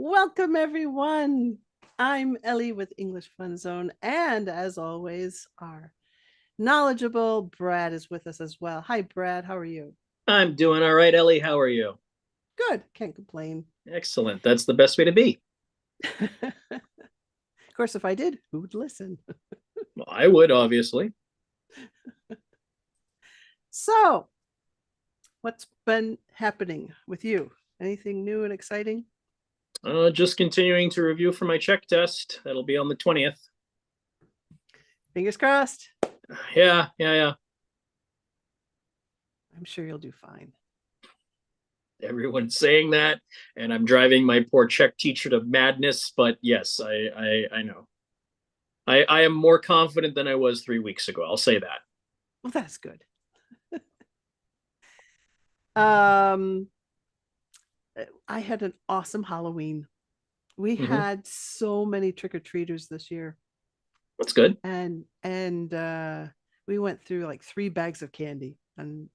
Welcome, everyone. I'm Ellie with English Fun Zone. And as always, our knowledgeable Brad is with us as well. Hi, Brad. How are you? I'm doing all right, Ellie. How are you? Good. Can't complain. Excellent. That's the best way to be. Of course, if I did, who would listen? Well, I would, obviously. So, what's been happening with you? Anything new and exciting? Just continuing to review for my check test. That'll be on the 20th. Fingers crossed. Yeah. I'm sure you'll do fine. Everyone's saying that, and I'm driving my poor Czech teacher to madness. But yes, I know. I am more confident than I was 3 weeks ago. I'll say that. Well, that's good. um, I had an awesome Halloween. We Hmm. had so many trick-or-treaters this year. That's good. And we went through like 3 bags of candy, and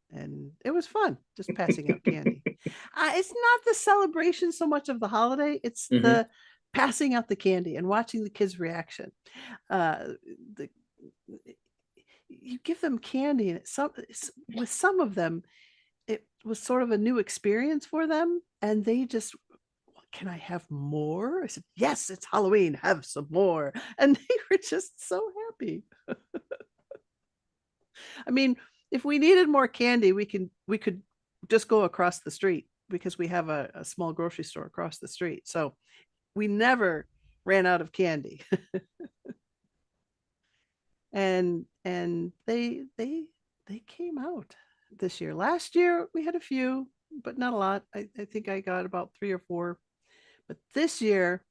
it was fun just passing out candy. It's not the celebration so much of the holiday, it's Hmm. the passing out the candy and watching the kids reaction. The You give them candy, and with some of them it was sort of a new experience for them, and they just, can I have more? I said, yes, it's Halloween, have some more. And they were just so happy. I mean, if we needed more candy, we could just go across the street because we have a small grocery store across the street. So we never ran out of candy. And they came out this year. Last year we had a few, but not a lot. I think I got about 3 or 4. But this year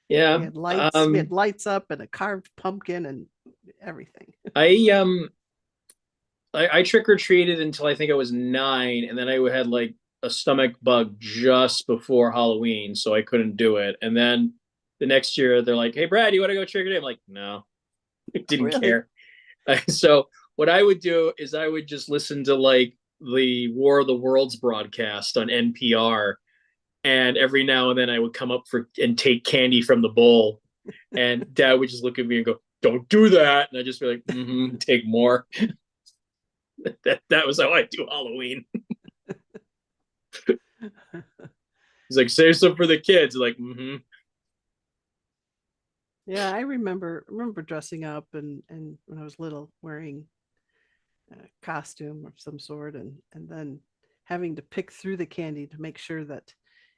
we Yeah. had lights. We had lights up and a carved pumpkin and everything. I I trick or treated until I think I was 9, and then I had like a stomach bug just before Halloween, so I couldn't do it. And then the next year, they're like, "Hey, Brad, you want to go trick or treat?" I'm like, "No, I didn't Really? care." So what I would do is I would just listen to like the War of the Worlds broadcast on NPR, and every now and then I would come up for and take candy from the bowl, and Dad would just look at me and go, "Don't do that," and I'd just be like, "Take more." That was how I do Halloween. He's like, save some for the kids. Like, Yeah, I remember dressing up and when I was little, wearing a costume of some sort, and then having to pick through the candy to make sure that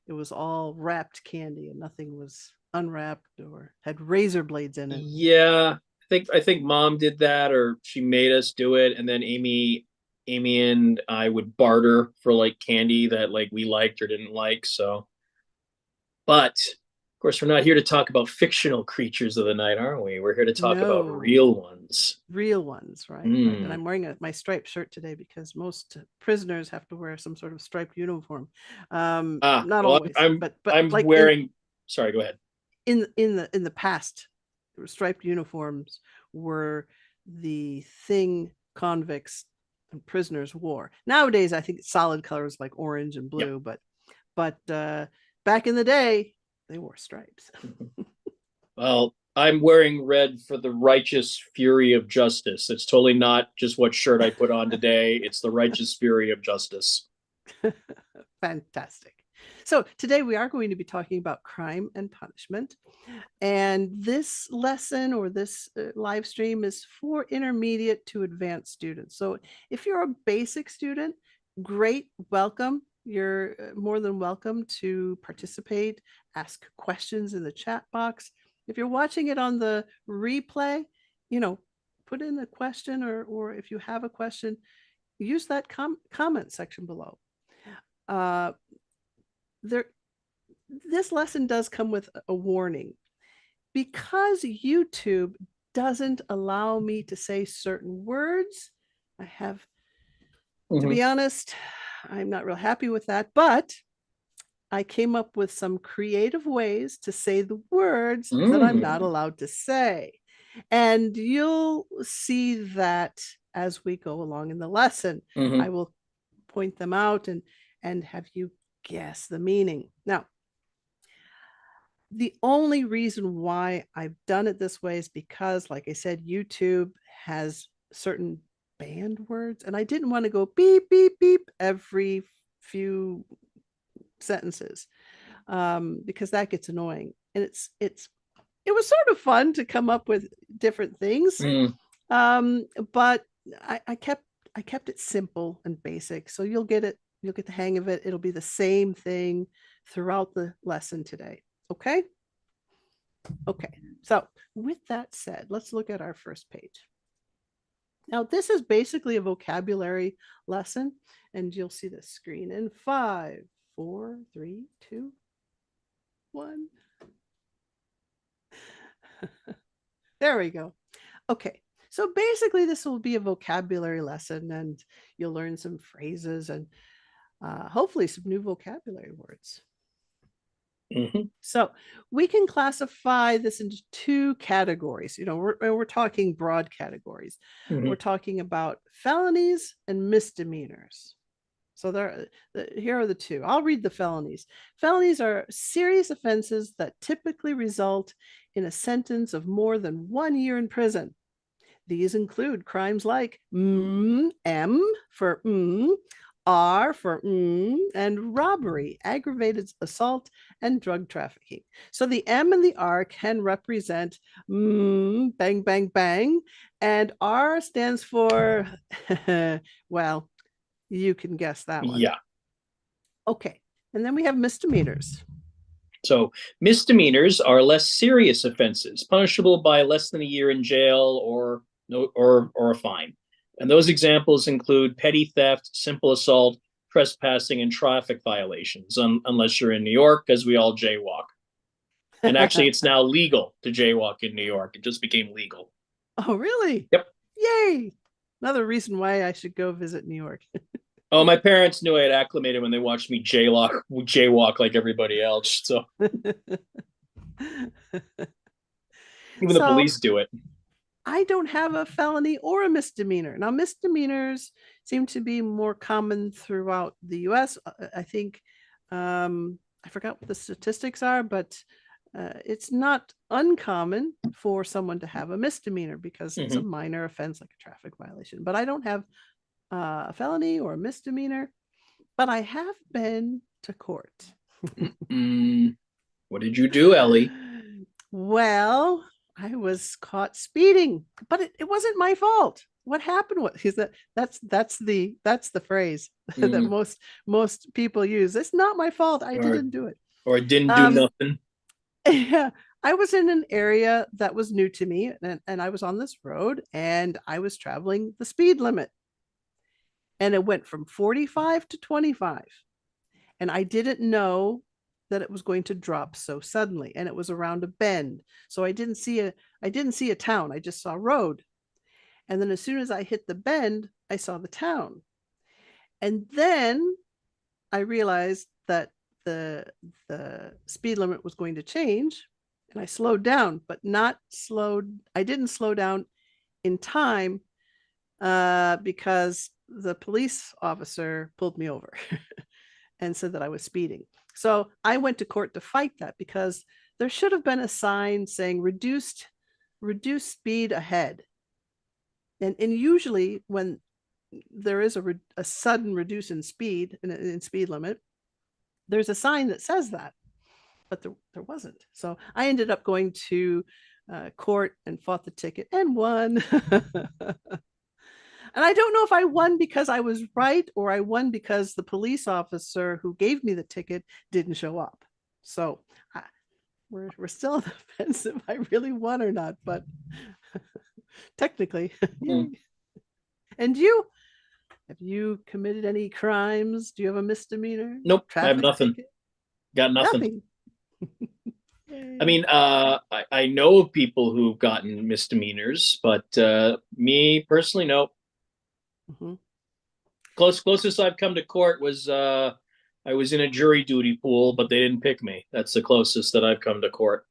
it was all wrapped candy and nothing was unwrapped or had razor blades in it. yeah. I think Mom did that, or she made us do it, and then Amy and I would barter for like candy that like we liked or didn't like. So, but of course, we're not here to talk about fictional creatures of the night, are we? We're here to talk about No, real ones. real ones, right. And Mm. I'm wearing my striped shirt today because most prisoners have to wear some sort of striped uniform. Not Well, always, I'm but I'm like wearing. Sorry, go ahead. in the past, striped uniforms were the thing convicts and prisoners wore. Nowadays I think solid colors like orange and Yep. blue, but back in the day they wore stripes. Well, I'm wearing red for the righteous fury of justice. It's totally not just what shirt I put on today. It's the righteous fury of justice. Fantastic. So today we are going to be talking about crime and punishment. And this lesson, or this live stream, is for intermediate to advanced students. So if you're a basic student, great, welcome. You're more than welcome to participate, ask questions in the chat box. If you're watching it on the replay, you know, put in a question, or if you have a question, use that comment section below. Uh, there, this lesson does come with a warning. Because YouTube doesn't allow me to say certain words, I have to Mm-hmm. be honest, I'm not real happy with that, but I came up with some creative ways to say the words that I'm not Mm. allowed to say. And you'll see that as we go along in the lesson. Mm-hmm. I will point them out and have you Yes, the meaning. Now, the only reason why I've done it this way is because, like I said, YouTube has certain banned words, and I didn't want to go beep, beep, beep every few sentences, because that gets annoying. And it was sort of fun to come up with different things, Mm. but I kept it simple and basic, so you'll get it. You'll get the hang of it. It'll be the same thing throughout the lesson today. Okay. Okay. So with that said, let's look at our first page. Now, this is basically a vocabulary lesson, and you'll see the screen in 5, 4, 3, 2, 1. There we go. Okay. So basically, this will be a vocabulary lesson, and you'll learn some phrases and hopefully some new vocabulary words. Mm-hmm. So we can classify this into 2 categories. We're talking broad categories. Mm-hmm. We're talking about felonies and misdemeanors. So here are the 2. I'll read the felonies. Felonies are serious offenses that typically result in a sentence of more than 1 year in prison. These include crimes like M for R for and robbery, aggravated assault, and drug trafficking. So the M and the R can represent bang, bang, bang, and R stands for, well, you can guess that one. Yeah. Okay. And then we have misdemeanors. So misdemeanors are less serious offenses, punishable by less than a year in jail or a fine. And those examples include petty theft, simple assault, trespassing, and traffic violations, unless you're in New York, because we all jaywalk. And actually, it's now legal to jaywalk in New York. It just became legal. Oh, really? Yep. Yay. Another reason why I should go visit New York. Oh, my parents knew I had acclimated when they watched me jaywalk like everybody else. So even the police do it. I don't have a felony or a misdemeanor. Now, misdemeanors seem to be more common throughout the US. I think, I forgot what the statistics are, but it's not uncommon for someone to have a misdemeanor because it's a minor offense like a traffic violation. But I don't have a felony or a misdemeanor, but I have been to court. What did you do, Ellie? Well, I was caught speeding, but it wasn't my fault. What happened was that's the phrase that most people use. It's not my fault. I didn't do it. Or didn't do nothing. Yeah. I was in an area that was new to me, and I was on this road, and I was traveling the speed limit. And it went from 45 to 25. And I didn't know that it was going to drop so suddenly, and it was around a bend. So I didn't see a town. I just saw road. And then as soon as I hit the bend, I saw the town. And then I realized that the speed limit was going to change, and I slowed down, but I didn't slow down in time, because the police officer pulled me over and said that I was speeding. So I went to court to fight that, because there should have been a sign saying reduced speed ahead. And usually when there is a sudden reduce in speed, in speed limit, there's a sign that says that, but there wasn't. So I ended up going to court and fought the ticket and won. And I don't know if I won because I was right, or I won because the police officer who gave me the ticket didn't show up. So we're still on the fence if I really won or not, but technically. And have you committed any crimes? Do you have a misdemeanor? Nope, Traffic I have nothing. ticket? Got nothing. I mean, I know of people who've gotten misdemeanors, but me personally, no. Closest I've come to court was I was in a jury duty pool, but they didn't pick me. That's the closest that I've come to court.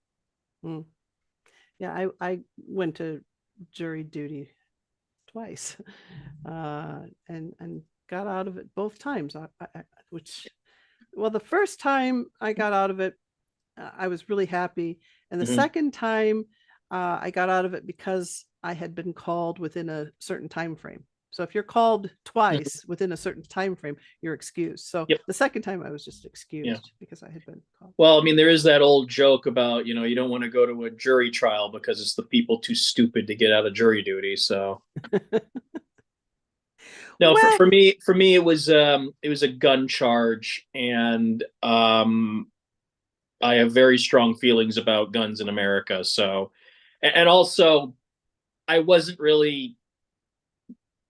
Yeah, I went to jury duty twice, and got out of it both times, which Well, the first time I got out of it, I was really happy. And the Hmm. second time, I got out of it because I had been called within a certain time frame. So if you're called twice within a certain time frame, you're excused. So Yep. the second time I was just Yeah. excused because I had been called. Well, I mean, there is that old joke about, you don't want to go to a jury trial because it's the people too stupid to get out of jury duty. So no, Well, for me, it was a gun charge, and I have very strong feelings about guns in America. So, and also, I wasn't really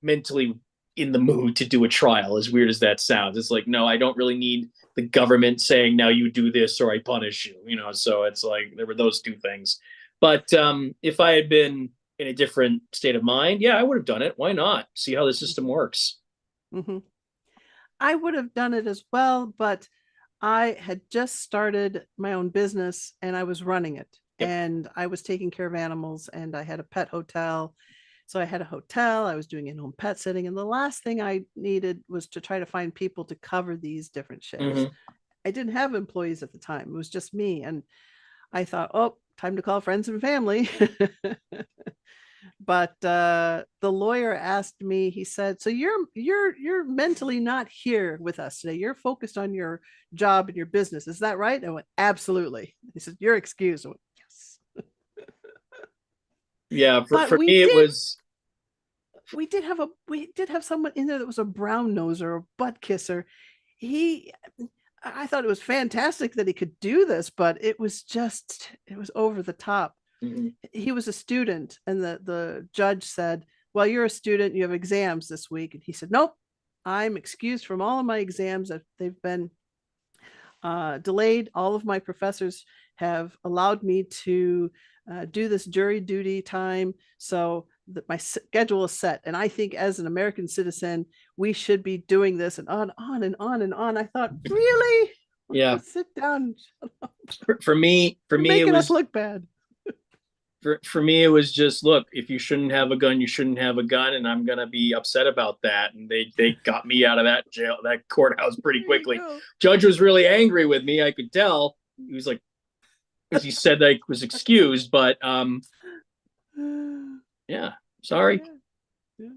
mentally in the mood to do a trial. As weird as that sounds, it's like, no, I don't really need the government saying now you do this or I punish you. So it's like there were those two things. But if I had been in a different state of mind, yeah, I would have done it. Why not? See how the system works. mhm. I would have done it as well, but I had just started my own business and I was running it. Yep. And I was taking care of animals and I had a pet hotel. So I had a hotel, I was doing in-home pet sitting. And the last thing I needed was to try to find people to cover these different shifts. Mm-hmm. I didn't have employees at the time. It was just me. And I thought, oh, time to call friends and family. But the lawyer asked me, he said, so you're mentally not here with us today, you're focused on your job and your business, is that right? I went, absolutely. He said, you're excused. I went, yes. Yeah, But for me it was. we did have someone in there that was a brown noser, a butt kisser. He I thought it was fantastic that he could do this, but it was over the top. Mhm. He was a student, and the judge said, well, you're a student, you have exams this week. And he said, nope, I'm excused from all of my exams. They've been delayed. All of my professors have allowed me to do this jury duty time. So that my schedule is set. And I think as an American citizen, we should be doing this, and on and on and on. I thought, really? Yeah, Sit down. for You're me it making us was. look bad. For me it was just, look, if you shouldn't have a gun, you shouldn't have a gun, and I'm gonna be upset about that. And they got me out of that courthouse pretty There you quickly. go. Judge was really angry with me, I could tell. He was like, because he said that I was excused, but yeah, sorry. Yeah, yeah.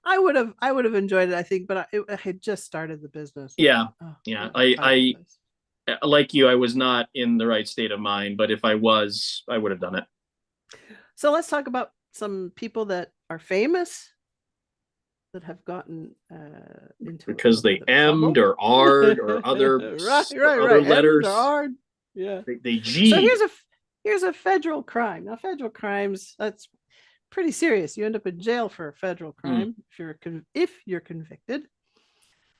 I would have enjoyed it, I think, but I had just started the business. Yeah, Oh, yeah. I'm tired of this. Like you, I was not in the right state of mind, but if I was, I would have done it. So let's talk about some people that are famous that have gotten into a Because little they bit of M'd trouble. or R'd or other Right. M's are letters. hard. Yeah. They So G'd. here's a federal crime. Now, federal crimes, that's pretty serious. You end up in jail for a federal Mm. crime if you're convicted.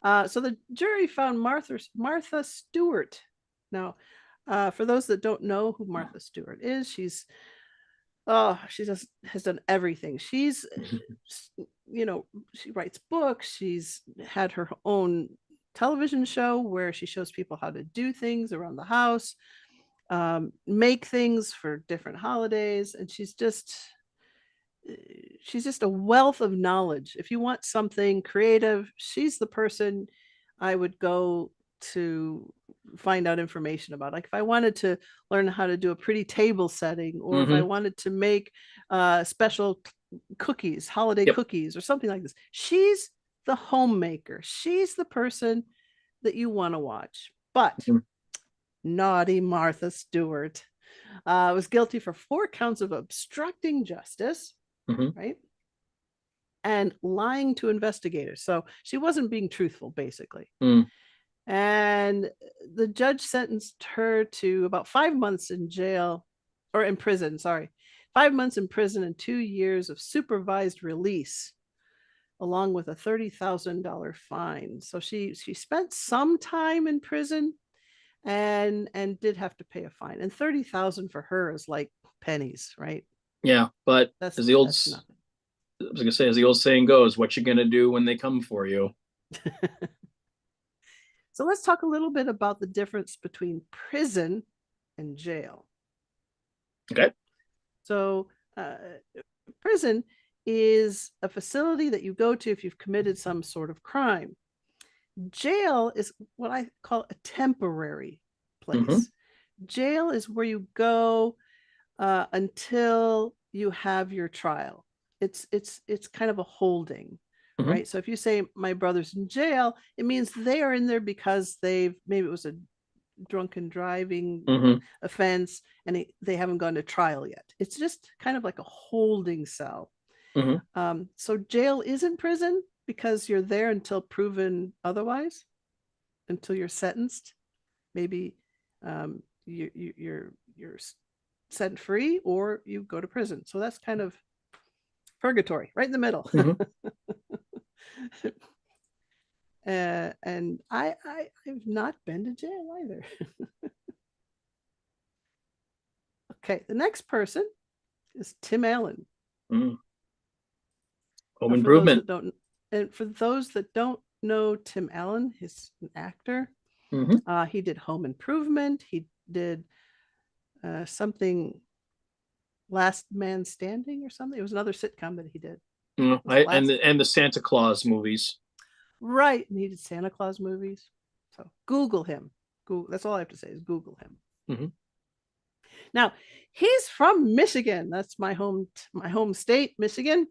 So the jury found Martha Stewart. Now, for those that don't know who Martha Stewart is, she just has done everything. She writes books. She's had her own television show where she shows people how to do things around the house, make things for different holidays, and she's just a wealth of knowledge. If you want something creative, she's the person I would go to find out information about. Like if I wanted to learn how to do a pretty table setting, or if I Mm-hmm. wanted to make special cookies, holiday Yep. cookies, or something like this, she's the homemaker. She's the person that you want to watch. But Mm-hmm. naughty Martha Stewart was guilty for 4 counts of obstructing justice, Mm-hmm. right? And lying to investigators. So she wasn't being truthful, basically. Mm. And the judge sentenced her to about 5 months in jail, or in prison, sorry. 5 months in prison and 2 years of supervised release, along with a $30,000 fine. So she spent some time in prison and did have to pay a fine. And 30,000 for her is like pennies, right? Yeah, but That's as the old, that's nothing. I was gonna say, as the old saying goes, what you gonna do when they come for you? So let's talk a little bit about the difference between prison and jail. Okay. So, prison is a facility that you go to if you've committed some sort of crime. Jail is what I call a temporary Mm-hmm. place. Jail is where you go until you have your trial. It's kind of a holding, Mm-hmm. right? So if you say my brother's in jail, it means they are in there because maybe it was a drunken driving Mm-hmm. offense and they haven't gone to trial yet. It's just kind of like a holding cell. Mm-hmm. So jail isn't prison because you're there until proven otherwise, until you're sentenced. Maybe you're set free or you go to prison. So that's kind of purgatory, right in the middle. Mm-hmm. And I've not been to jail either. Okay, the next person is Tim Allen. Mm-hmm. Home For those improvement. that don't, and for those that don't know Tim Allen, he's an actor. Mm-hmm. He did Home Improvement. He did something Last Man Standing or something. It was another sitcom that he did. Was it And Last? the Santa Claus movies. Right, and he did Santa Claus movies. So Google him. Google. That's all I have to say is Google him. Mm-hmm. Now he's from Michigan. That's my home state, Michigan.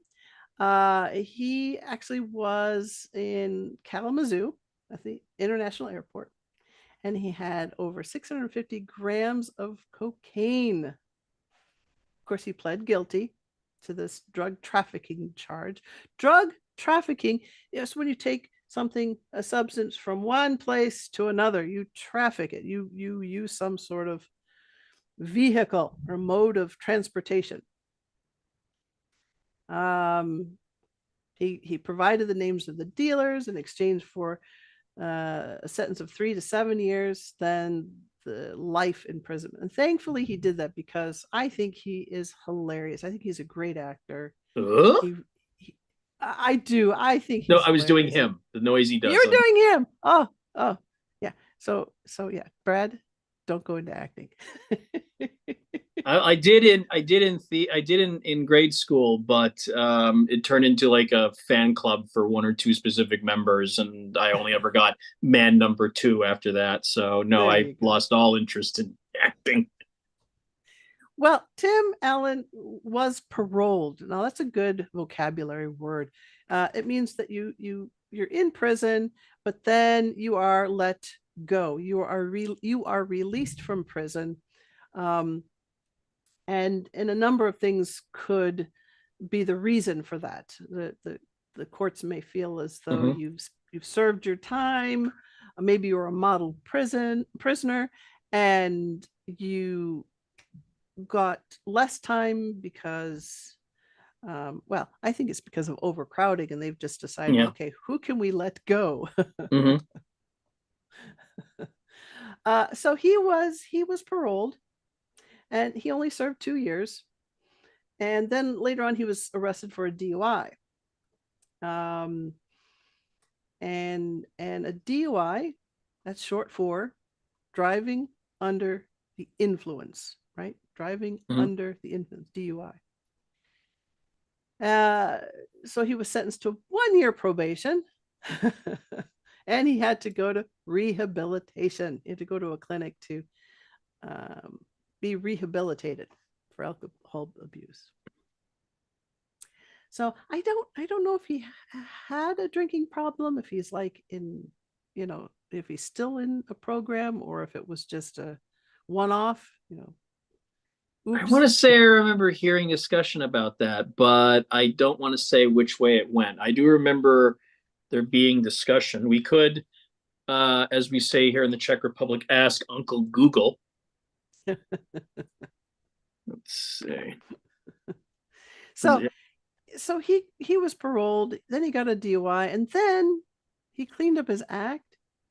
He actually was in Kalamazoo at the International Airport, and he had over 650 grams of cocaine. Of course, he pled guilty to this drug trafficking charge. Drug trafficking is when you take a substance from one place to another, you traffic it. You use some sort of vehicle or mode of transportation. Um, he provided the names of the dealers in exchange for a sentence of 3 to 7 years, then the life imprisonment. And thankfully, he did that because I think he is hilarious. I think he's a great actor. Ugh? He I do. I think No, he's I was doing hilarious. him. The noise he You're does. doing him. Oh, yeah. So yeah, Brad, don't go into acting. I did in grade school, but it turned into like a fan club for one or two specific members, and I only ever got man number two after that. So no, There I you go. lost all interest in acting. Well, Tim Allen was paroled. Now that's a good vocabulary word. It means that you're in prison, but then you are let go. You are released from prison, um, and a number of things could be the reason for that. The courts may feel as though Mm-hmm. you've served your time. Maybe you're a model prisoner, and you got less time because well, I think it's because of overcrowding, and they've just decided, Yeah. okay, who can we let go? Mm-hmm. So he was paroled, and he only served 2 years, and then later on he was arrested for a DUI. Um, and a DUI, that's short for driving under the influence, right? Driving Mm-hmm. under the influence, DUI. Uh, so he was sentenced to 1 year probation, and he had to go to rehabilitation. He had to go to a clinic to be rehabilitated for alcohol abuse. So I don't know if he had a drinking problem, if he's like in, if he's still in a program, or if it was just a one-off, I want oops. to say I remember hearing discussion about that, but I don't want to say which way it went. I do remember there being discussion. We could, as we say here in the Czech Republic, ask Uncle Google. Let's see. So he was paroled, then he got a DUI, and then he cleaned up his act,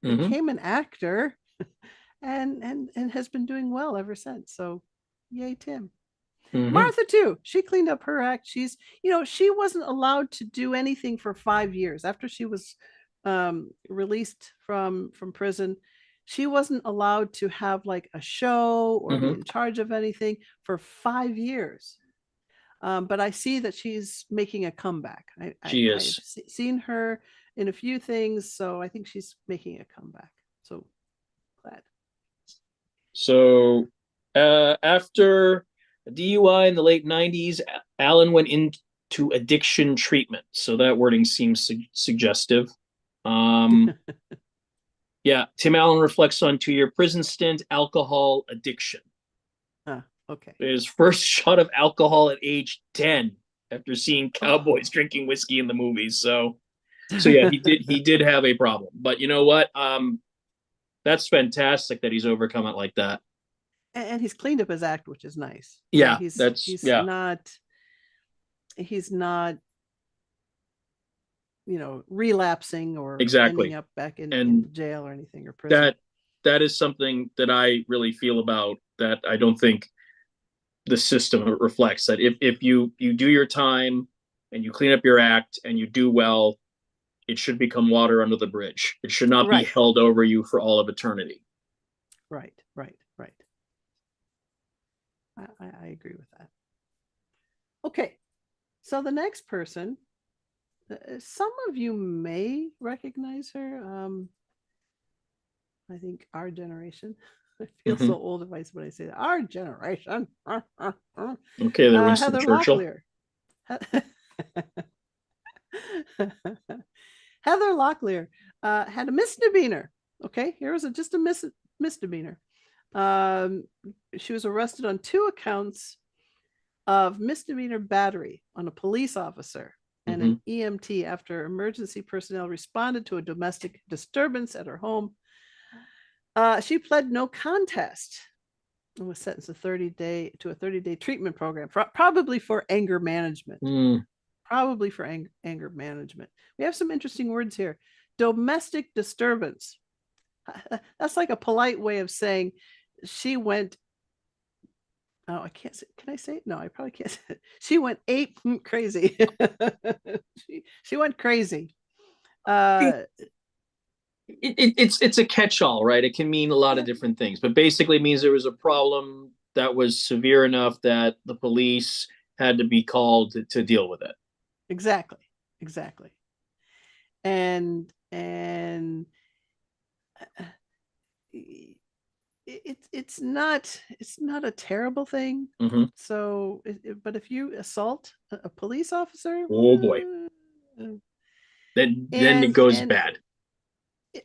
Mm-hmm. became an actor, and has been doing well ever since. So yay, Tim. Mm-hmm. Martha too. She cleaned up her act. She wasn't allowed to do anything for 5 years after she was released from prison. She wasn't allowed to have like a show or be Mm-hmm. in charge of anything for 5 years. But I see that she's making a comeback. She I've is. seen her in a few things. So I think she's making a comeback. So glad. So after a DUI in the late 90s, Alan went into addiction treatment. So that wording seems suggestive. Yeah, Tim Allen reflects on 2-year prison stint, alcohol addiction. Okay. His first shot of alcohol at age 10 after seeing cowboys drinking whiskey in the movies. So yeah, he did have a problem. But you know what? That's fantastic that he's overcome it like that. And he's cleaned up his act, which is nice. Yeah, he's not relapsing or ending exactly. up back in And jail or anything, or prison. that is something that I really feel about, that I don't think the system reflects. That if you do your time and you clean up your act and you do well, it should become water under the bridge. It should not be Right. held over you for all of eternity. Right. I agree with that. Okay. So the next person, some of you may recognize her. I think our generation. I feel so old when I say that. Our generation. Okay, there, Winston Heather Churchill. Locklear. Heather Locklear had a misdemeanor. Okay, here was just a misdemeanor. She was arrested on 2 accounts of misdemeanor battery on a police officer and an EMT after emergency personnel responded to a domestic disturbance at her home. She pled no contest and was sentenced to a 30-day treatment program, probably for anger management. Probably for anger management. We have some interesting words here. Domestic disturbance. That's like a polite way of saying she went. Oh, I can't say. Can I say it? No, I probably can't say it. She went ape crazy. she went crazy. It's a catch-all, right? It can mean a lot of different things, but basically means there was a problem that was severe enough that the police had to be called to deal with it. Exactly. And it's not a terrible thing. So, but if you assault a police officer, oh boy, then it goes bad.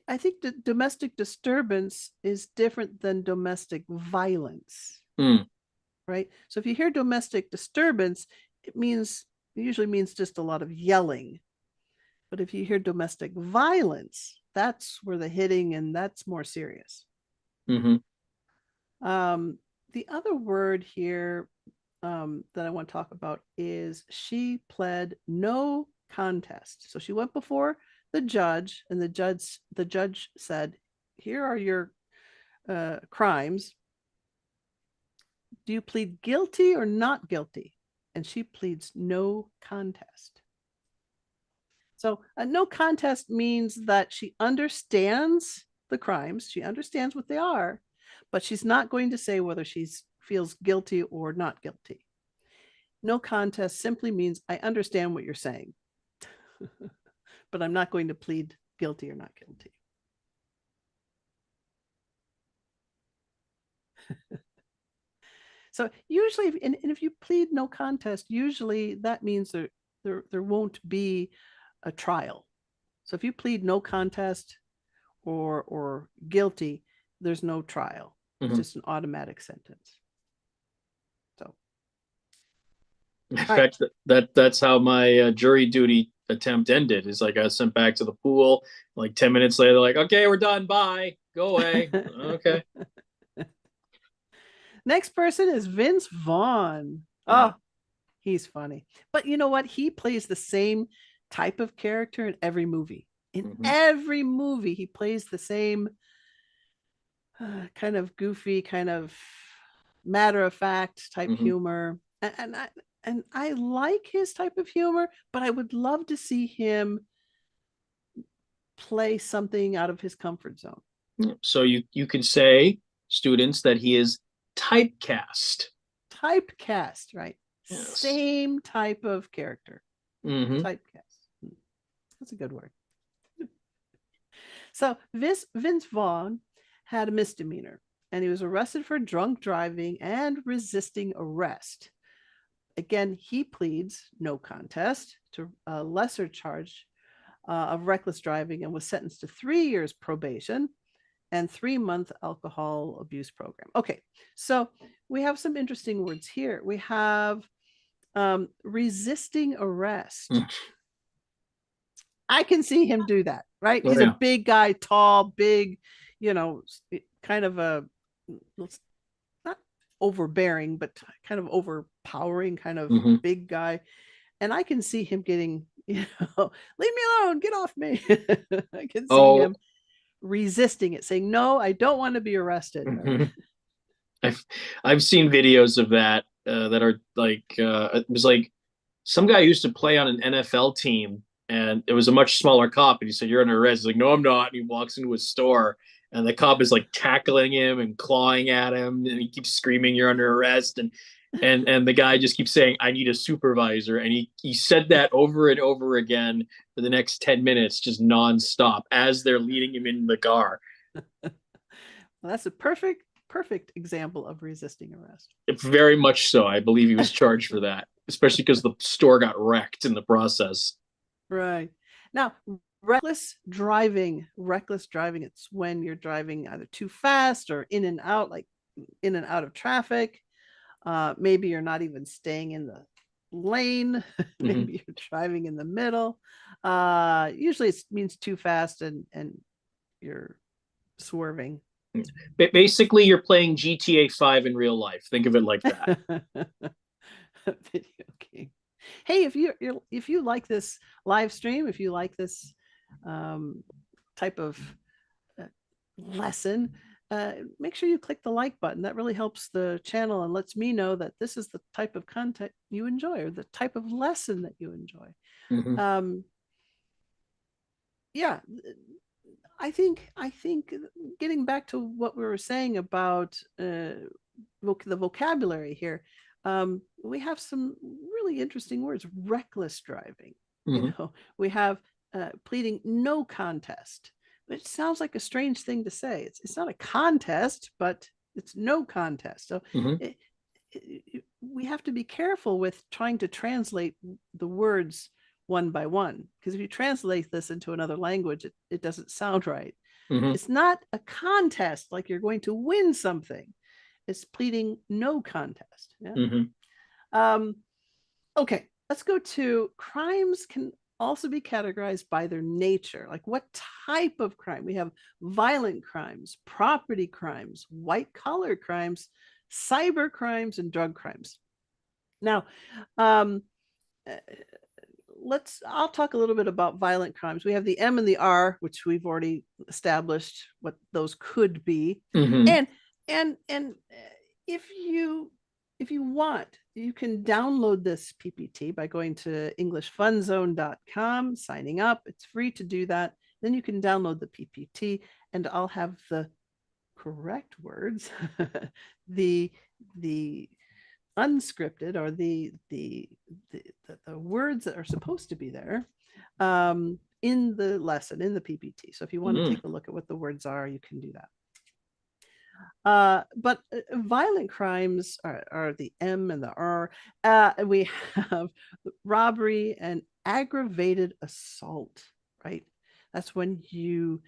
I think the domestic disturbance is different than domestic violence, right? So if you hear domestic disturbance, it usually means just a lot of yelling. But if you hear domestic violence, that's where the hitting, and that's more serious. The other word here that I want to talk about is she pled no contest. So she went before the judge, and the judge said, "Here are your crimes. Do you plead guilty or not guilty?" And she pleads no contest. So no contest means that she understands the crimes, she understands what they are, but she's not going to say whether she feels guilty or not guilty. No contest simply means I understand what you're saying, but I'm not going to plead guilty or not guilty. So usually, if you plead no contest, usually that means there won't be a trial. So if you plead no contest or guilty, there's no trial. It's just an automatic sentence. So, in fact, that's how my jury duty attempt ended. Is like I got sent back to the pool. Like 10 minutes later, like, okay, we're done. Bye. Go away. Okay. Next person is Vince Vaughn. Oh, he's funny. But you know what? He plays the same type of character in every movie. In every movie, he plays the same kind of goofy, kind of matter of fact type humor. And I like his type of humor, but I would love to see him play something out of his comfort zone. So you can say, students, that he is typecast. Typecast, right? Yes. Same type of character. Typecast. That's a good word. So Vince Vaughn had a misdemeanor and he was arrested for drunk driving and resisting arrest. Again, he pleads no contest to a lesser charge of reckless driving and was sentenced to 3 years probation and 3-month alcohol abuse program. Okay, so we have some interesting words here. We have resisting arrest. I can see him do that, right? Oh, He's yeah. a big guy, tall, big, kind of a not overbearing, but kind of overpowering, kind of big guy. And I can see him getting, leave me alone, get off me. I can see him resisting it, saying, no, I don't want to be arrested. I've seen videos of that that are like it was like some guy used to play on an NFL team, and it was a much smaller cop, and he said, "You're under arrest." He's like, "No, I'm not." And he walks into a store, and the cop is like tackling him and clawing at him, and he keeps screaming, "You're under arrest!" And the guy just keeps saying, "I need a supervisor," and he said that over and over again for the next 10 minutes, just nonstop, as they're leading him in the car. Well, that's a perfect example of resisting arrest. Very much so. I believe he was charged for that, especially because the store got wrecked in the process. Right. Now, reckless driving, it's when you're driving either too fast or in and out, like in and out of traffic. Maybe you're not even staying in the lane. Maybe you're driving in the middle. Usually it means too fast and you're swerving. Basically, you're playing GTA 5 in real life. Think of it like that. Video game. Hey, if you like this live stream, if you like this type of lesson, make sure you click the like button. That really helps the channel and lets me know that this is the type of content you enjoy or the type of lesson that you enjoy. Yeah, I think getting back to what we were saying about the vocabulary here, we have some really interesting words. Reckless driving. We have pleading no contest, which sounds like a strange thing to say. It's not a contest, but it's no contest. So we have to be careful with trying to translate the words one by one, because if you translate this into another language, it doesn't sound right. It's not a contest like you're going to win something. It's pleading no contest. Yeah? Okay, let's go to crimes can also be categorized by their nature. Like what type of crime? We have violent crimes, property crimes, white collar crimes, cyber crimes, and drug crimes. Now, I'll talk a little bit about violent crimes. We have the M and the R, which we've already established what those could be. And if you want, you can download this PPT by going to englishfunzone.com, signing up. It's free to do that. Then you can download the PPT and I'll have the correct words, the unscripted or the words that are supposed to be there in the lesson, in the PPT. So if you want to take a look at what the words are, you can do that. But violent crimes are the M and the R. We have robbery and aggravated assault, right? That's when you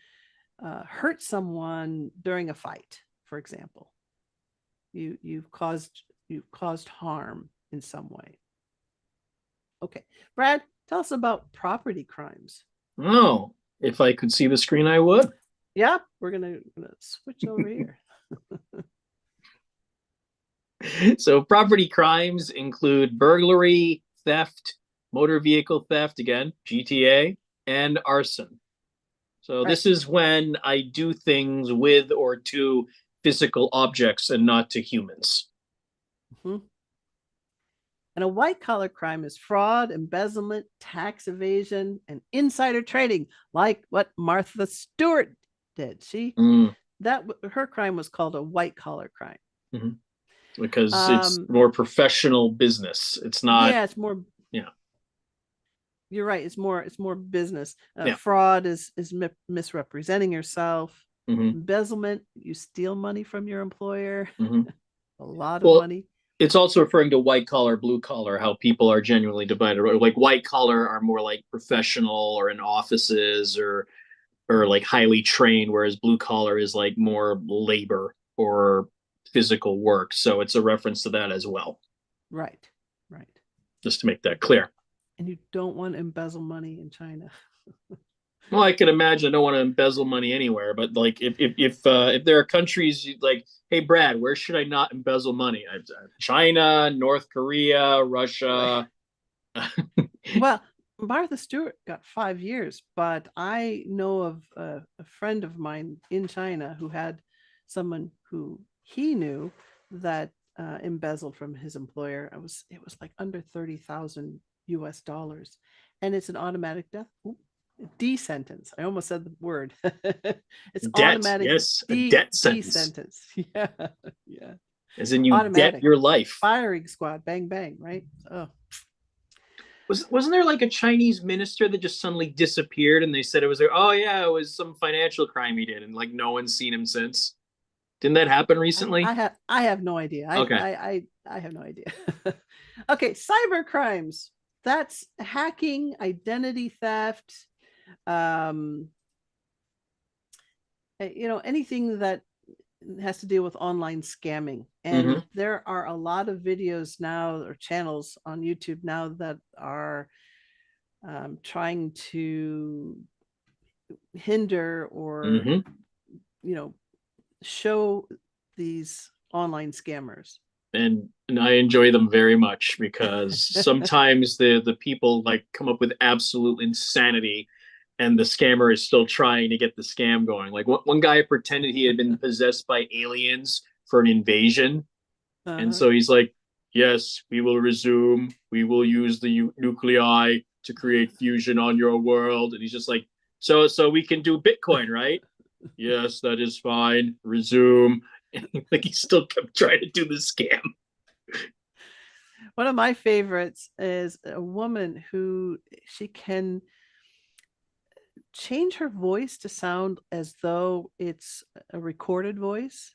hurt someone during a fight, for example. You've caused harm in some way. Okay, Brad, tell us about property crimes. Oh, if I could see the screen, I would. Yeah, we're gonna switch over here. So property crimes include burglary, theft, motor vehicle theft, again, GTA, and arson. So this is when I do things with or to physical objects and not to humans. And a white collar crime is fraud, embezzlement, tax evasion, and insider trading, like what Martha Stewart did. Her crime was called a white collar crime. Because it's more professional business. It's not. Yeah, it's more. Yeah. You're right. It's more business. Yeah. Fraud is misrepresenting yourself. Hmm. Embezzlement, you steal money from your employer, Hmm. a lot of Well, money. it's also referring to white collar, blue collar, how people are genuinely divided. Like white collar are more like professional or in offices or like highly trained, whereas blue collar is like more labor or physical work. So it's a reference to that as well, Right, right. just to make that clear. And you don't want to embezzle money in China. Well, I can imagine I don't want to embezzle money anywhere, but like if there are countries like, hey Brad, where should I not embezzle money? China, North Korea, Russia. Well, Martha Stewart got 5 years, but I know of a friend of mine in China who had someone who he knew that embezzled from his employer. It was like under 30,000 US dollars, and it's an automatic death D sentence. I almost said the word. It's Debt, automatic yes, a D debt D sentence, sentence. Yeah, yeah. as in you debt Automatic your life. firing squad. Bang bang. Right. Oh, Wasn't there like a Chinese minister that just suddenly disappeared and they said it was there? Oh yeah, it was some financial crime he did, and like no one's seen him since. Didn't that happen recently? I have no idea. Okay. I have no idea. Okay, cyber crimes. That's hacking, identity theft, um, anything that has to deal with online scamming. And Mm-hmm. there are a lot of videos now or channels on YouTube now that are trying to hinder or Mm-hmm. you know show these online scammers. And I enjoy them very much because sometimes the people like come up with absolute insanity and the scammer is still trying to get the scam going. Like one guy pretended he had been possessed by aliens for an invasion. And Uh-huh. so he's like, yes, we will resume. We will use the nuclei to create fusion on your world. And he's just like, so we can do Bitcoin, right? Yes, that is fine. Resume. And like he still kept trying to do the scam. One of my favorites is a woman who she can change her voice to sound as though it's a recorded voice,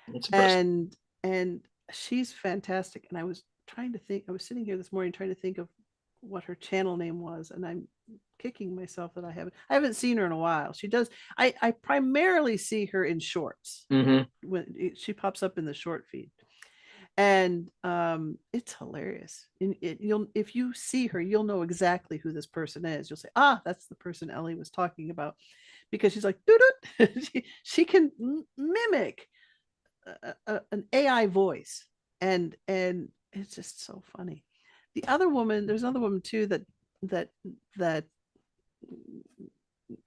That's impressive. and she's fantastic. And I was sitting here this morning trying to think of what her channel name was, and I'm kicking myself that I haven't seen her in a while. She does I primarily see her in shorts Mm-hmm. when she pops up in the short feed, and it's hilarious. You'll if you see her, you'll know exactly who this person is. You'll say, ah, that's the person Ellie was talking about, because she's like, she can mimic an AI voice, and it's just so funny. There's another woman too that that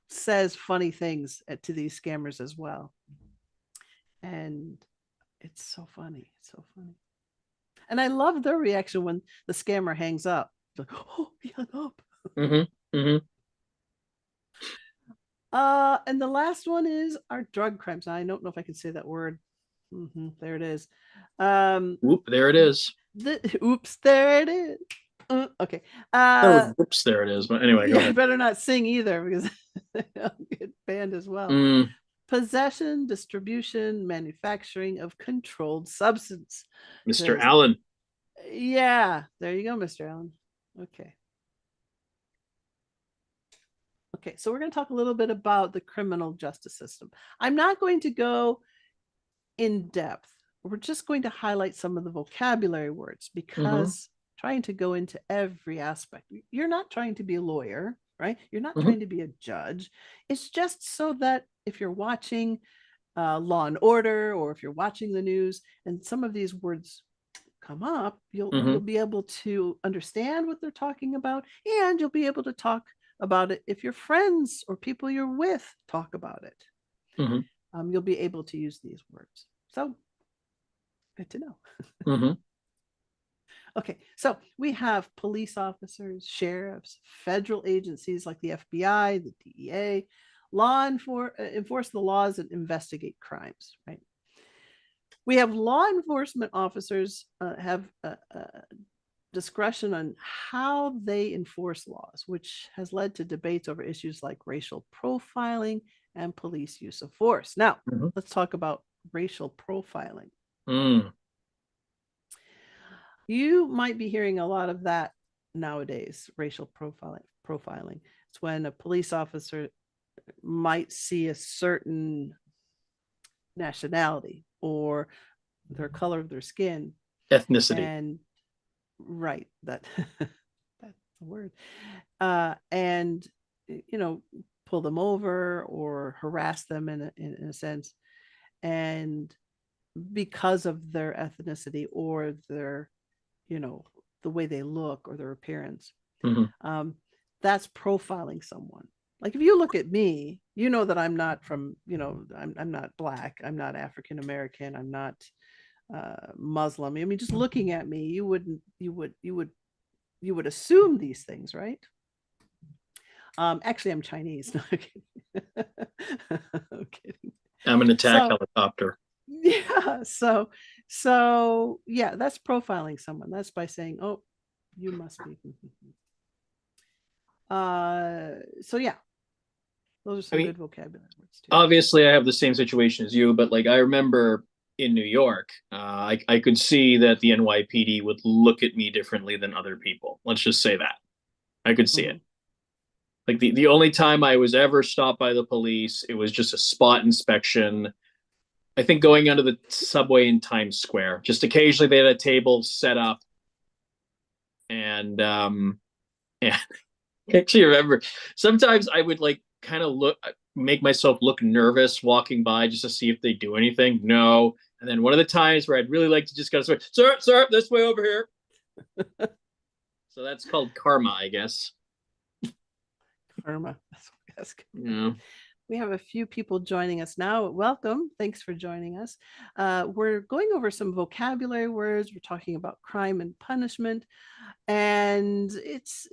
says funny things to these scammers as well, and it's so funny. It's so funny. And I love their reaction when the scammer hangs up. Like, oh, he hung up. Mm-hmm. Mm-hmm. And the last one is our drug crimes. Now, I don't know if I can say that word. There it is. Whoop, there it is. Oops, there it is. Okay. That was whoops, there it is. But anyway, go Yeah, I ahead. better not sing either because I'll get banned as well. Mm, Possession, distribution, manufacturing of controlled substance. Mr. Because, Allen. yeah, there you go, Mr. Allen. Okay. Okay, so we're going to talk a little bit about the criminal justice system. I'm not going to go in depth. We're just going to highlight some of the vocabulary words, Mm-hmm. because trying to go into every aspect, you're not trying to be a lawyer, right? You're not Mm-hmm. trying to be a judge. It's just so that if you're watching Law and Order, or if you're watching the news and some of these words come up, you'll Mm-hmm. be able to understand what they're talking about, and you'll be able to talk about it if your friends or people you're with talk about it. Mm-hmm. You'll be able to use these words. So good to know. Mm-hmm. Okay, so we have police officers, sheriffs, federal agencies like the FBI, the DEA, enforce the laws and investigate crimes, right? We have law enforcement officers have discretion on how they enforce laws, which has led to debates over issues like racial profiling and police use of force. Now, let's talk about racial profiling. You might be hearing a lot of that nowadays, racial profiling. It's when a police officer might see a certain nationality or their color of their skin, ethnicity, and right, that's the word, and pull them over or harass them in a sense, and because of their ethnicity or their the way they look or their appearance. That's profiling someone. Like if you look at me, you know that I'm not from, I'm not Black, I'm not African American, I'm not Muslim. I mean, just looking at me, you would assume these things, right? Actually, I'm Chinese. No, I'm kidding. I'm kidding. I'm an attack helicopter. Yeah. So yeah, that's profiling someone. That's by saying, oh, you must be. So yeah, those are some good vocabulary words too. Obviously, I have the same situation as you, but like I remember in New York, I could see that the NYPD would look at me differently than other people. Let's just say that. I could see it. Like the only time I was ever stopped by the police, it was just a spot inspection. I think going under the subway in Times Square. Just occasionally they had a table set up. And I actually remember sometimes I would like kind of make myself look nervous walking by just to see if they do anything. No. And then one of the times where I'd really like to just go, sir, this way over here. So that's called karma, I guess. Karma. That's good. Yeah. We have a few people joining us now. Welcome. Thanks for joining us. We're going over some vocabulary words. We're talking about crime and punishment. And it's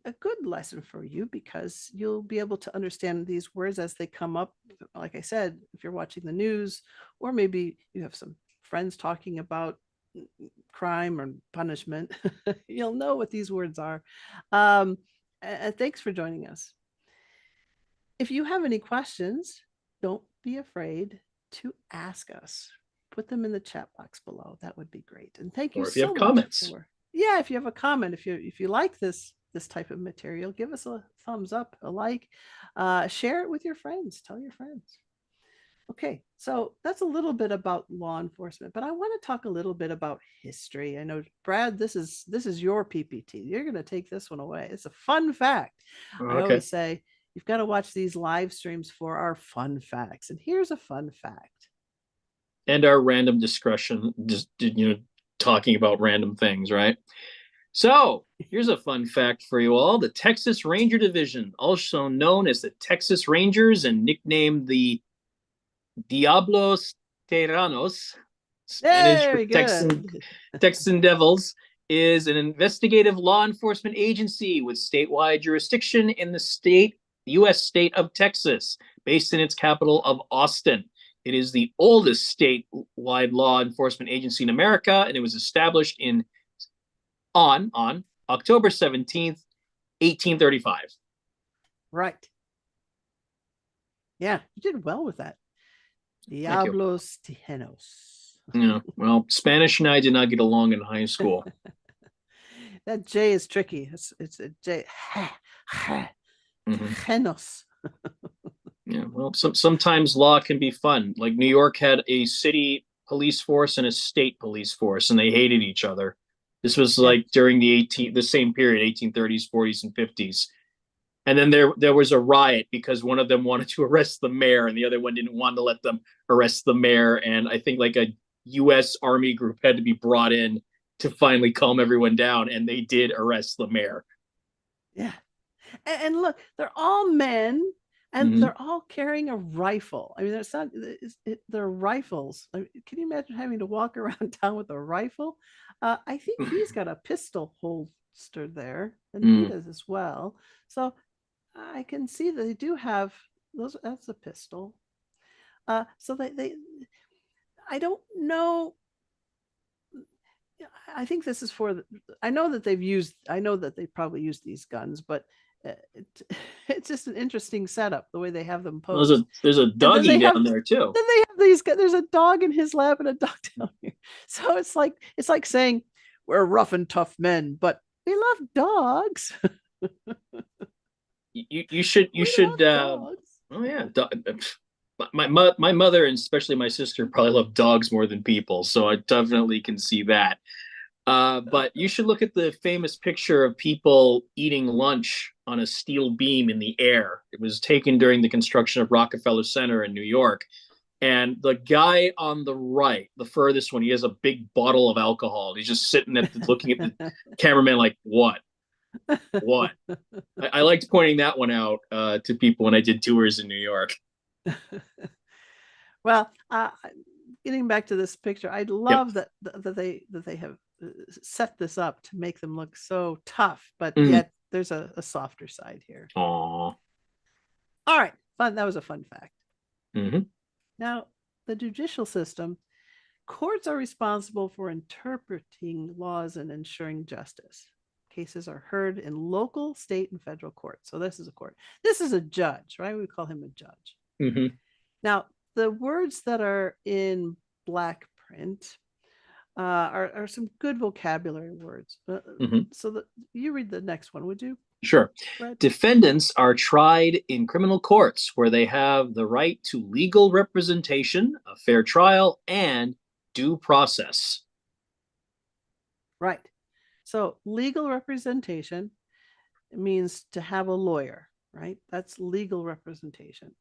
a good lesson for you because you'll be able to understand these words as they come up. Like I said, if you're watching the news, or maybe you have some friends talking about crime or punishment, you'll know what these words are. Thanks for joining us. If you have any questions, don't be afraid to ask us. Put them in the chat box below. That would be great. And thank you so much. Comments. Yeah, if you have a comment, if you like this type of material, give us a thumbs up, a like, share it with your friends. Tell your friends. Okay, so that's a little bit about law enforcement, but I want to talk a little bit about history. I know, Brad, this is your PPT. You're going to take this one away. It's a fun fact. Okay. I always say you've got to watch these live streams for our fun facts. And here's a fun fact. And our random discretion, just talking about random things, right? So here's a fun fact for you all. The Texas Ranger Division, also known as the Texas Rangers and nicknamed the Diablos Terranos, Spanish for Texan Devils, is an investigative law enforcement agency with statewide jurisdiction in the U.S. state of Texas, based in its capital of Austin. It is the oldest statewide law enforcement agency in America, and it was established on October 17th, 1835. Right. Yeah, you did well with that. Diablos Tijenos. Yeah, well, Spanish and I did not get along in high school. That J is tricky. It's a J. Tijenos. Yeah, well, sometimes law can be fun. Like New York had a city police force and a state police force, and they hated each other. This was like during the same period, 1830s, 40s, and 50s. And then there was a riot because one of them wanted to arrest the mayor and the other one didn't want to let them arrest the mayor. And I think like a U.S. Army group had to be brought in to finally calm everyone down, and they did arrest the mayor. Yeah. And look, they're all men, and they're all carrying a rifle. I mean, they're rifles. I mean, can you imagine having to walk around town with a rifle? I think he's got a pistol holster there, and he does as well. So I can see that they do have those. That's a pistol. So they I don't know. I think this is for, I know that they probably used these guns, but it, it's just an interesting setup, the way they have them posed. There's a And then doggy they have, down there too. then they have these, there's a dog in his lap and a dog down here. So it's like saying we're rough and tough men, but we love dogs. You should We love dogs. oh yeah, my mother and especially my sister probably love dogs more than people, so I definitely can see that. But you should look at the famous picture of people eating lunch on a steel beam in the air. It was taken during the construction of Rockefeller Center in New York. And the guy on the right, the furthest one, he has a big bottle of alcohol. He's just sitting at looking at the cameraman like, what? What? I liked pointing that one out to people when I did tours in New York. Well, getting back to this picture, I Yep. love that they have set this up to make them look so tough, but Mm. yet there's a softer side here. Aw. All right, fun. That was a fun fact. Mm-hmm. Now, the judicial system, courts are responsible for interpreting laws and ensuring justice. Cases are heard in local, state, and federal courts. So this is a court. This is a judge, right? We call him a judge. Mm-hmm. Now, the words that are in black print are some good vocabulary words. Mm-hmm. So you read the next one, would you? Sure. Brett? Defendants are tried in criminal courts where they have the right to legal representation, a fair trial, and due process. Right. So legal representation means to have a lawyer, right? That's legal representation.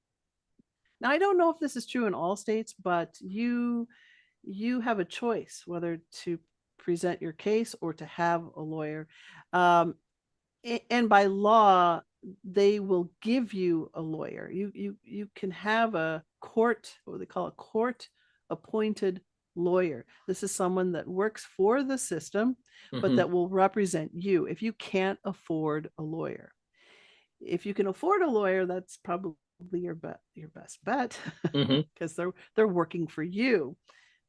Now, I don't know if this is true in all states, but you have a choice whether to present your case or to have a lawyer. And by law, they will give you a lawyer. You can have a court, what they call a court appointed lawyer. This is someone that works for the system, but Mm-hmm. that will represent you if you can't afford a lawyer. If you can afford a lawyer, that's probably your best bet, Mm-hmm. because they're working for you.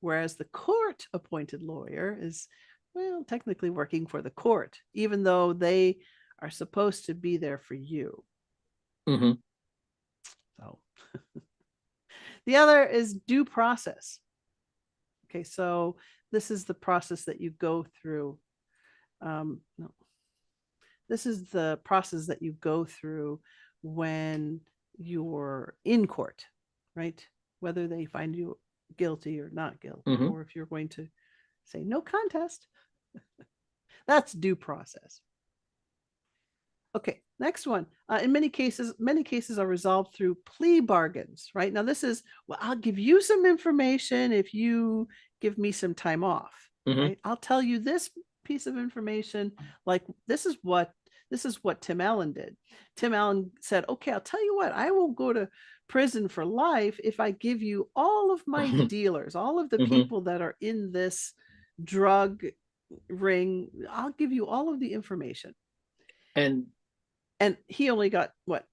Whereas the court appointed lawyer is, well, technically working for the court, even though they are supposed to be there for you. Mm-hmm. So the other is due process. Okay, so this is the process that you go through. No, this is the process that you go through when you're in court, right? Whether they find you guilty or not guilty, Mm-hmm. or if you're going to say no contest. That's due process. Okay, next one. In many cases are resolved through plea bargains, right? Now, this is, well, I'll give you some information if you give me some time off, Mm-hmm. right? I'll tell you this piece of information, like this is what Tim Allen did. Tim Allen said, okay, I'll tell you what, I will go to prison for life if I give you all of my dealers, all of the Mm-hmm. people that are in this drug ring. I'll give you all of the information. And he only got what,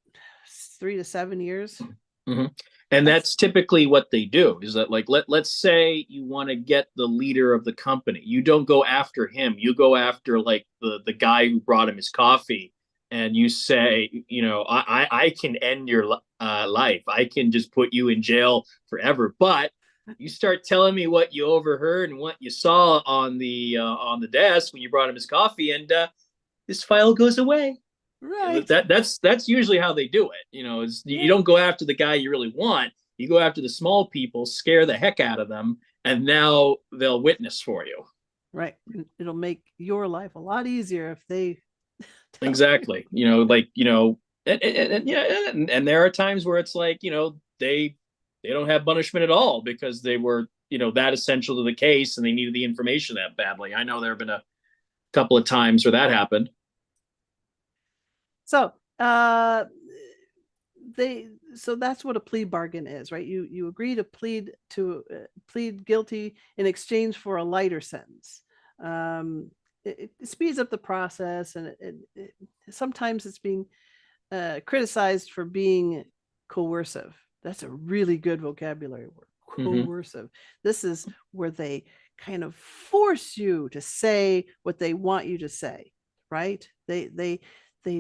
3 to 7 years. Mm-hmm. And that's typically what they do, is that, like, let's say you want to get the leader of the company. You don't go after him. You go after, like, the guy who brought him his coffee, and you say, you know, I can end your life. I can just put you in jail forever. But you start telling me what you overheard and what you saw on the desk when you brought him his coffee, and this file goes away. Right. That's usually how they do it. You know, you don't go after the guy you really want. You go after the small people, scare the heck out of them, and now they'll witness for you. Right. It'll make your life a lot easier if they Exactly. You know, like, you know, and there are times where it's like, you know, they don't have punishment at all because they were, you know, that essential to the case and they needed the information that badly. I know there have been a couple of times where that happened. So so that's what a plea bargain is, right? You agree to plead guilty in exchange for a lighter sentence. It speeds up the process, and sometimes it's being criticized for being coercive. That's a really good vocabulary word, coercive. This is where they kind of force you to say what they want you to say, right? They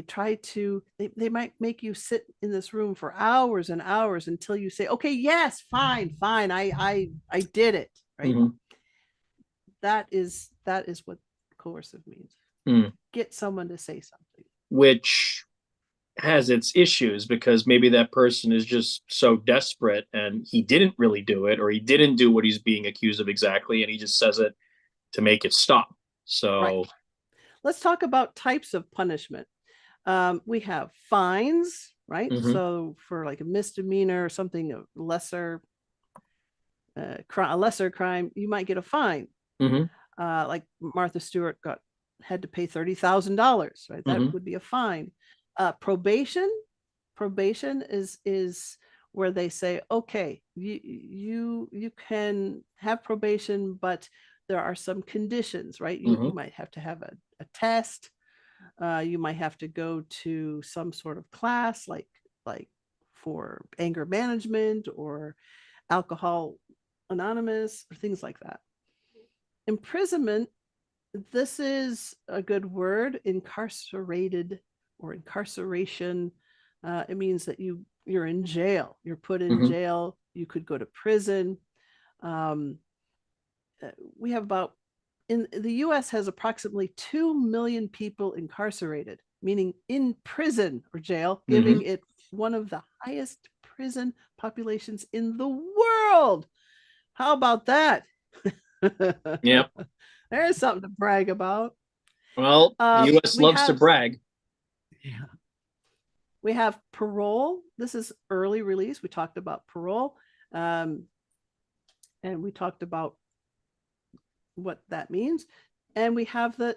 try to they might make you sit in this room for hours and hours until you say, okay, yes, fine, I did it, right? That is what coercive means. Get someone to say something, which has its issues, because maybe that person is just so desperate and he didn't really do it, or he didn't do what he's being accused of exactly, and he just says it to make it stop. So right. Let's talk about types of punishment. We have fines, right? So for like a misdemeanor or something, a lesser crime, you might get a fine. Like Martha Stewart had to pay $30,000, right? That would be a fine. Probation is where they say, okay, you can have probation, but there are some conditions, right? You might have to have a test. You might have to go to some sort of class, like for anger management or Alcohol Anonymous or things like that. Imprisonment, this is a good word. Incarcerated or incarceration, it means that you're in jail. You're put in jail. You could go to prison. We have in the US has approximately 2 million people incarcerated, meaning in prison or jail, giving it one of the highest prison populations in the world. How about that? Yep. There's something to brag about. Well, the US loves to brag. Yeah. We have parole. This is early release. We talked about parole. And we talked about what that means. And we have I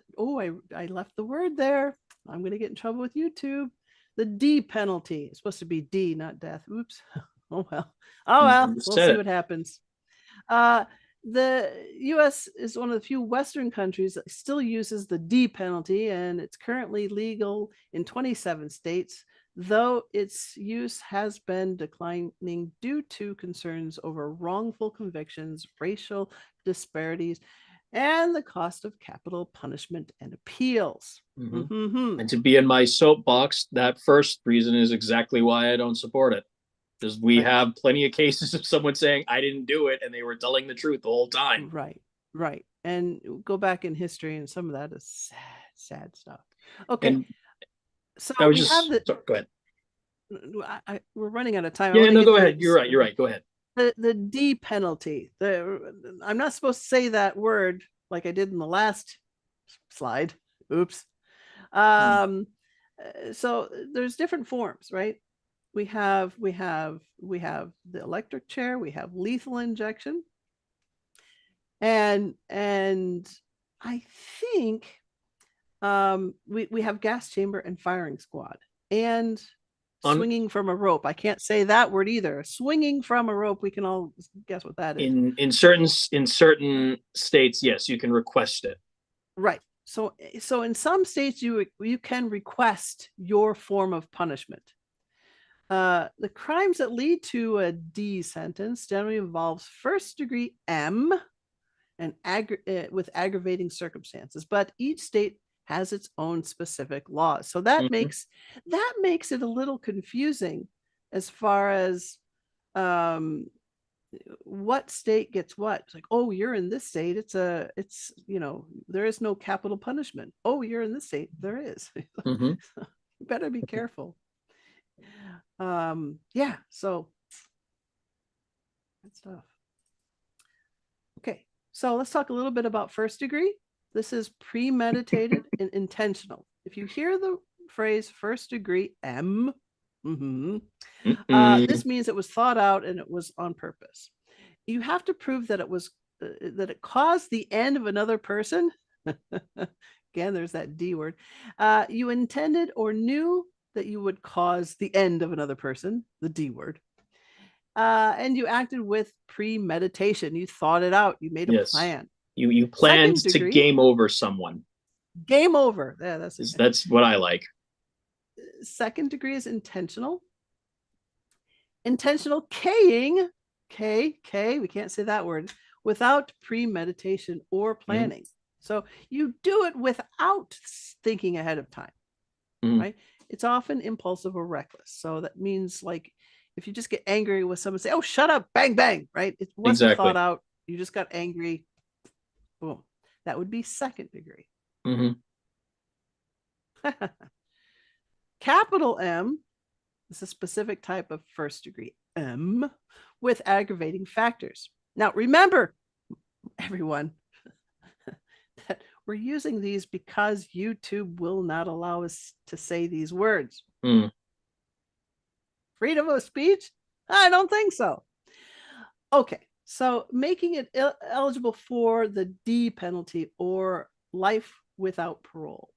left the word there. I'm going to get in trouble with YouTube. The D penalty. It's supposed to be D, not death. Oops. Oh, well. We'll see what happens. The US is one of the few Western countries that still uses the D penalty, and it's currently legal in 27 states, though its use has been declining due to concerns over wrongful convictions, racial disparities, and the cost of capital punishment and appeals. And to be in my soapbox, that first reason is exactly why I don't support it. Because we have plenty of cases of someone saying, I didn't do it, and they were telling the truth the whole time. Right. And go back in history, and some of that is sad stuff. Okay. And so I was just, sorry, go ahead. We're running out of time. Yeah, no, go ahead. You're right. Go ahead. The D penalty. I'm not supposed to say that word like I did in the last slide. Oops. So there's different forms, right? We have the electric chair, we have lethal injection, and I think we have gas chamber and firing squad and swinging from a rope. I can't say that word either. Swinging from a rope, we can all guess what that is. In certain states, yes, you can request it. Right. So in some states you can request your form of punishment. The crimes that lead to a D sentence generally involves first-degree M and with aggravating circumstances, but each state has its own specific laws. So that makes it a little confusing as far as what state gets what. It's like, oh, you're in this state, it's there is no capital punishment. Oh, you're in this state, there is. You better be careful. So good stuff. Okay, so let's talk a little bit about first degree. This is premeditated and intentional. If you hear the phrase first degree M, this means it was thought out and it was on purpose. You have to prove that it caused the end of another person. Again, there's that D word. You intended or knew that you would cause the end of another person, the D word. And you acted with premeditation. You thought it out. You made a plan. You planned to game over someone. Game over. Yeah, that's what I like. Second degree is intentional. Intentional K-ing we can't say that word, without premeditation or planning. So you do it without thinking ahead of time, right? It's often impulsive or reckless. So that means, like, if you just get angry with someone, say, "Oh, shut up," bang, bang, right? It wasn't thought out. You just got angry. Boom. That would be second degree. Capital M is a specific type of first degree M with aggravating factors. Now, remember, everyone, that we're using these because YouTube will not allow us to say these words. Freedom of speech? I don't think so. Okay, so making it eligible for the D penalty, or life without parole.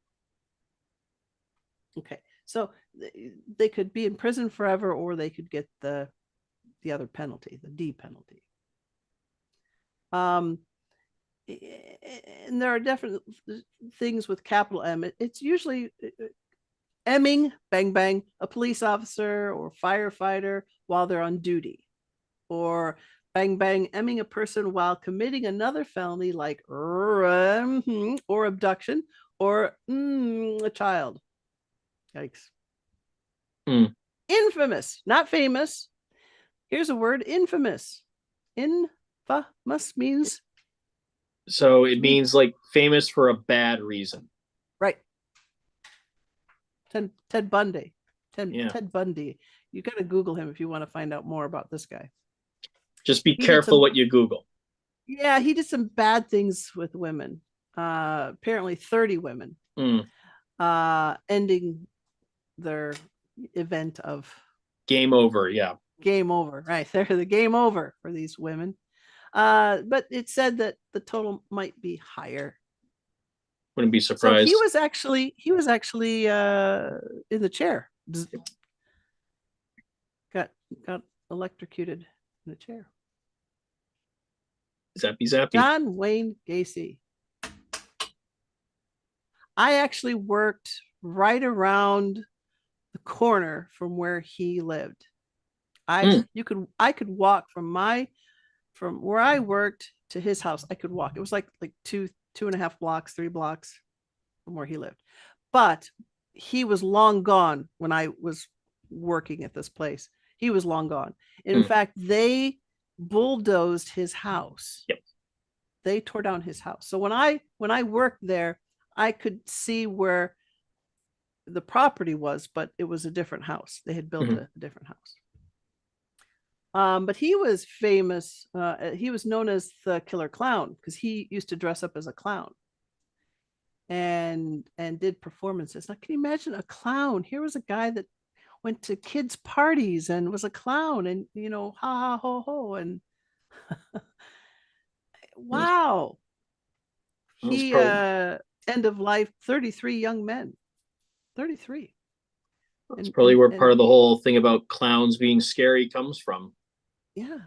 Okay, so they could be in prison forever, or they could get the other penalty, the D penalty. And there are different things with capital M. It's usually emming, bang, bang, a police officer or firefighter while they're on duty, or bang, bang, emming a person while committing another felony like or abduction, or a child. Yikes. Infamous, not famous. Here's a word, infamous. Infamous means, so it means like famous for a bad reason. Right. Ted Bundy. Ted Bundy. You got to Google him if you want to find out more about this guy. Just be careful what you Google. Yeah, he did some bad things with women. Apparently 30 women. Ending their event of game over. Yeah. Game over. Right. They're the game over for these women. But it said that the total might be higher. Wouldn't be surprised. So he was actually in the chair. Got electrocuted in the chair. Zappy zappy. John Wayne Gacy. I actually worked right around the corner from where he lived. I could walk from where I worked to his house. I could walk. It was like 2.5 blocks, 3 blocks from where he lived. But he was long gone when I was working at this place. He was long gone. In fact, they bulldozed his house. Yep. They tore down his house. So when I worked there, I could see where the property was, but it was a different house. They had built a different house. But he was famous. He was known as the Killer Clown because he used to dress up as a clown and did performances. Now, can you imagine a clown? Here was a guy that went to kids' parties and was a clown, and ha ha ho ho, and wow. He end of life, 33 young men. 33. That's probably where part of the whole thing about clowns being scary comes from. Yeah.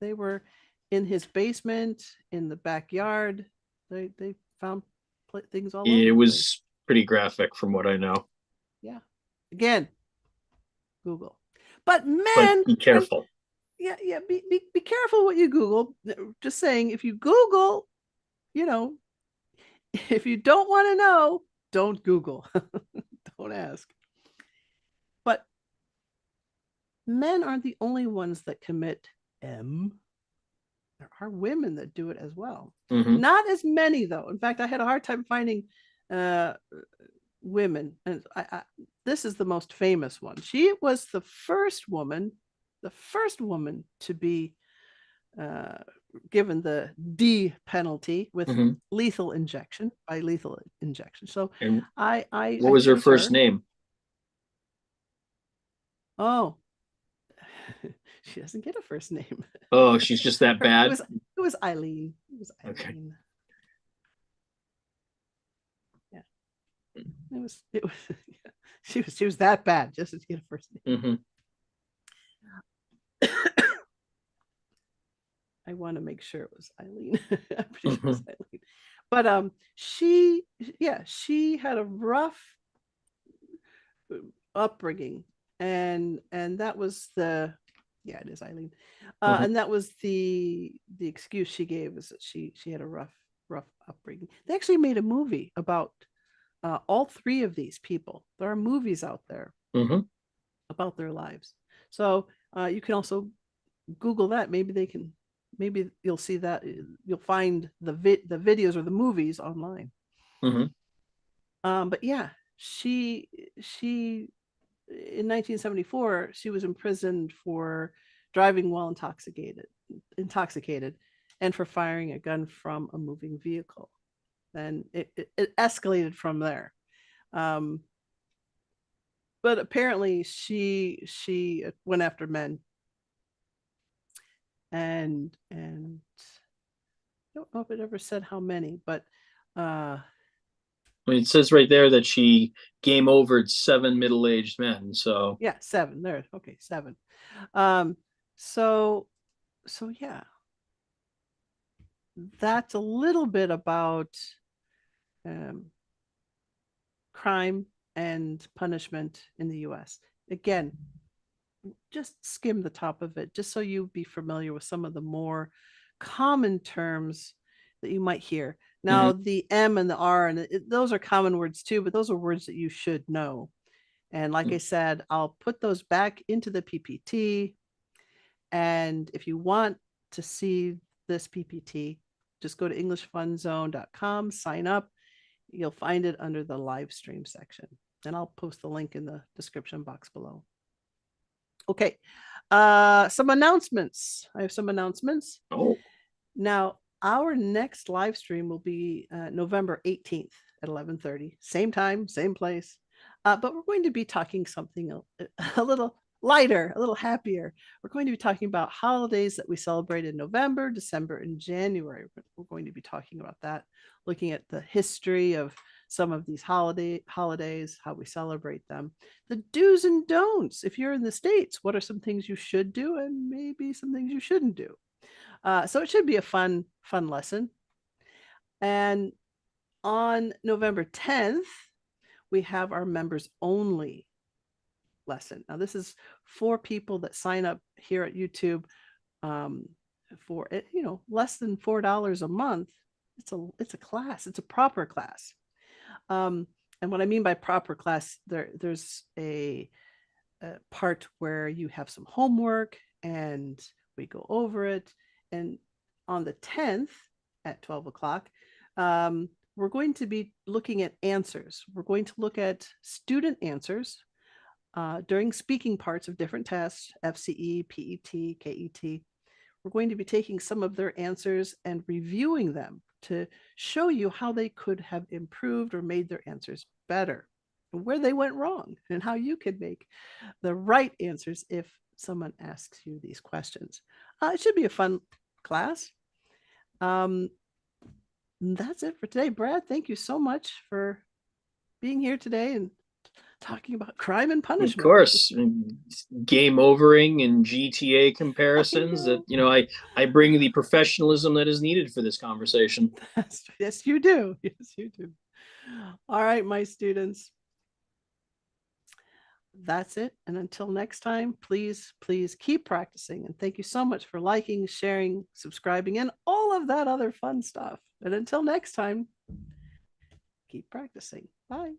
They were in his basement, in the backyard. They found things all over. It was pretty graphic from what I know. Yeah. Again, Google. But be careful. Be careful what you Google. Just saying, if you Google, if you don't want to know, don't Google. Don't ask. But men aren't the only ones that commit M. There are women that do it as well. Not as many, though. In fact, I had a hard time finding women. And this is the most famous one. She was the first woman to be given the D penalty with lethal injection, by lethal injection. So what was her first name? Oh, she doesn't get a first name. Oh, she's just that bad. It was Aileen. Okay. Yeah. It was she was that bad just to get a first name. I want to make sure it was Aileen. I'm pretty sure it was Aileen. But she had a rough upbringing, and that was Yeah, it is Aileen. Mhm. And that was the excuse she gave, is that she had a rough upbringing. They actually made a movie about all three of these people. There are movies out there Mhm. about their lives. So you can also Google that. Maybe you'll see that, you'll find the videos or the movies online. Mhm. But yeah, she in 1974 she was imprisoned for driving while intoxicated, and for firing a gun from a moving vehicle. And it escalated from there. Um, but apparently she went after men, and I don't know if it ever said how many, but I mean, it says right there that she game overed 7 middle-aged men. So yeah, seven. There, okay, seven. Um, so yeah, that's a little bit about um, crime and punishment in the U.S. Again, just skim the top of it, just so you be familiar with some of the more common terms that you might hear. mhm. Now, the M and the R, and those are common words too, but those are words that you should know. And like I said, I'll put those back into the PPT. And if you want to see this PPT, just go to englishfunzone.com, sign up. You'll find it under the live stream section. And I'll post the link in the description box below. Okay. Some announcements. I have some announcements. Oh, Now, our next live stream will be November 18th at 11:30. Same time, same place. But we're going to be talking something a little lighter, a little happier. We're going to be talking about holidays that we celebrate in November, December, and January. We're going to be talking about that, looking at the history of some of these holidays, how we celebrate them, the do's and don'ts. If you're in the States, what are some things you should do and maybe some things you shouldn't do? So it should be a fun lesson. And on November 10th, we have our members only lesson. Now, this is for people that sign up here at YouTube um, for it, less than $4 a month. It's a class. It's a proper class. Um, and what I mean by proper class, there's a part where you have some homework and we go over it. And on the 10th at 12 o'clock, we're going to be looking at answers. We're going to look at student answers during speaking parts of different tests, FCE, PET, KET. We're going to be taking some of their answers and reviewing them to show you how they could have improved or made their answers better, and where they went wrong, and how you could make the right answers if someone asks you these questions. It should be a fun class. Um, that's it for today. Brad, thank you so much for being here today and talking about crime and of punishment. course, game overing and GTA comparisons. That I bring the professionalism that is needed for this conversation. Yes, you do. Yes, you do. All right, my students. That's it. And until next time, please keep practicing. And thank you so much for liking, sharing, subscribing, and all of that other fun stuff. And until next time, keep practicing. Bye.